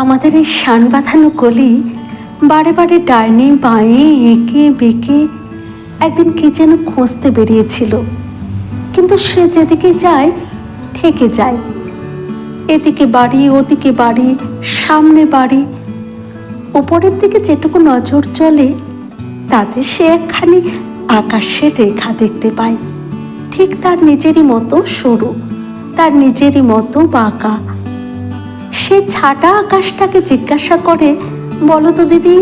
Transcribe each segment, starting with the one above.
আমাদের এই শান বাঁধানো গলি বারে বারে ডাইনে বাঁয়ে এঁকে বেঁকে একদিন কি যেন খুঁজতে বেরিয়েছিল, কিন্তু সে যেদিকে যায় ঠেকে যায়। এদিকে বাড়ি, ওদিকে বাড়ি, সামনে বাড়ি। উপরের দিকে যেটুকু নজর চলে তাতে সে একখানি আকাশের রেখা দেখতে পায়, ঠিক তার নিজেরই মতো সরু, তার নিজেরই মতো বাঁকা। সে ছাটা আকাশটাকে জিজ্ঞাসা করে, বলো তো দিদি,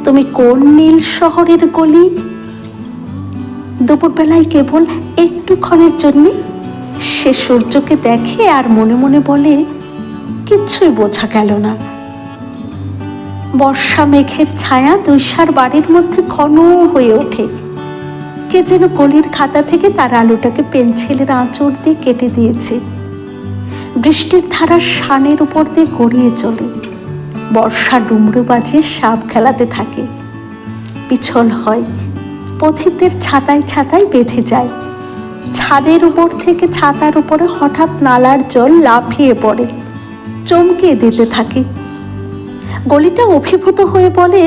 তুমি কোন নীল শহরের গলি? দুপুরবেলায় কেবল একটুক্ষণের জন্যে সে সূর্যকে দেখে আর মনে মনে বলে, কিচ্ছুই বোঝা গেল না। বর্ষা মেঘের ছায়া দৈশার বাড়ির মধ্যে ঘন হয়ে ওঠে। কে যেন গলির খাতা থেকে তার আলোটাকে পেন্সিলের আঁচড় দিয়ে কেটে দিয়েছে। বৃষ্টির ধারা শানের উপর দিয়ে গড়িয়ে চলে। বর্ষা ডুমরু বাজিয়ে সাপ খেলাতে থাকে। পিছল হয়, পথিকদের ছাতায় ছাতায় বেঁধে যায়। ছাদের উপর থেকে ছাতার উপরে হঠাৎ নালার জল লাফিয়ে পড়ে, চমকে দিতে থাকে। গলিটা অভিভূত হয়ে বলে,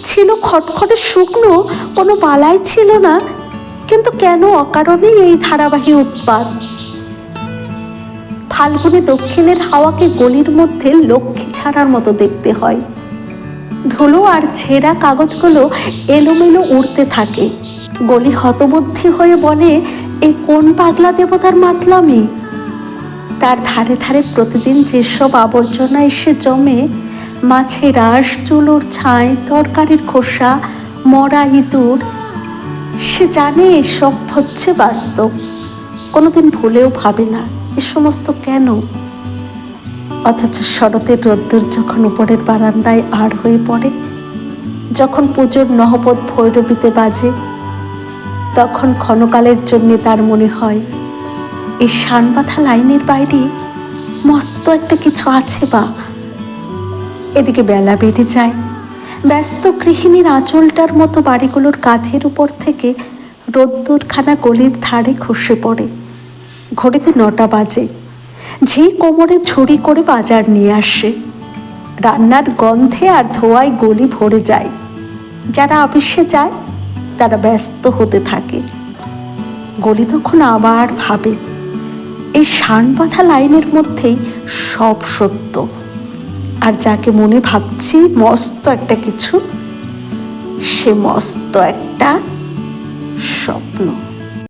ছিল খটখটে শুকনো, কোনো বালাই ছিল না, কিন্তু কেন অকারণেই এই ধারাবাহী উৎপাত? ফাল্গুনে দক্ষিণের হাওয়াকে গলির মধ্যে লক্ষ্মী ছাড়ার মতো দেখতে হয়। ধুলো আর ছেঁড়া কাগজগুলো এলোমেলো উড়তে থাকে। গলি হতবুদ্ধি হয়ে বলে, এই কোন পাগলা দেবতার মাতলামি? তার ধারে ধারে প্রতিদিন যেসব আবর্জনা এসে জমে, মাছের আঁশ, চুলোর ছাই, তরকারির খোসা, মরা ইঁদুর, সে জানে এসব হচ্ছে বাস্তব। কোনোদিন ভুলেও ভাবে না এ সমস্ত কেন। অথচ শরতের রোদ্দুর যখন উপরের বারান্দায় আর হয়ে পড়ে, যখন পুজোর নহবত ভৈরবীতে বাজে, তখন ক্ষণকালের জন্যে তার মনে হয় এই শানবাঁধা লাইনের বাইরে মস্ত একটা কিছু আছে। বা এদিকে বেলা বেড়ে যায়। ব্যস্ত গৃহিণীর আঁচলটার মতো বাড়িগুলোর কাঁধের উপর থেকে রোদ্দুরখানা গলির ধারে খসে পড়ে। ঘড়িতে 9টা বাজে। ঝি কোমরে ঝুড়ি করে বাজার নিয়ে আসে। রান্নার গন্ধে আর ধোঁয়ায় গলি ভরে যায়। যারা অফিসে যায় তারা ব্যস্ত হতে থাকে। গলি তখন আবার ভাবে, এই শানবাঁধা লাইনের মধ্যেই সব সত্য, আর যাকে মনে ভাবছি মস্ত একটা কিছু, সে মস্ত একটা স্বপ্ন।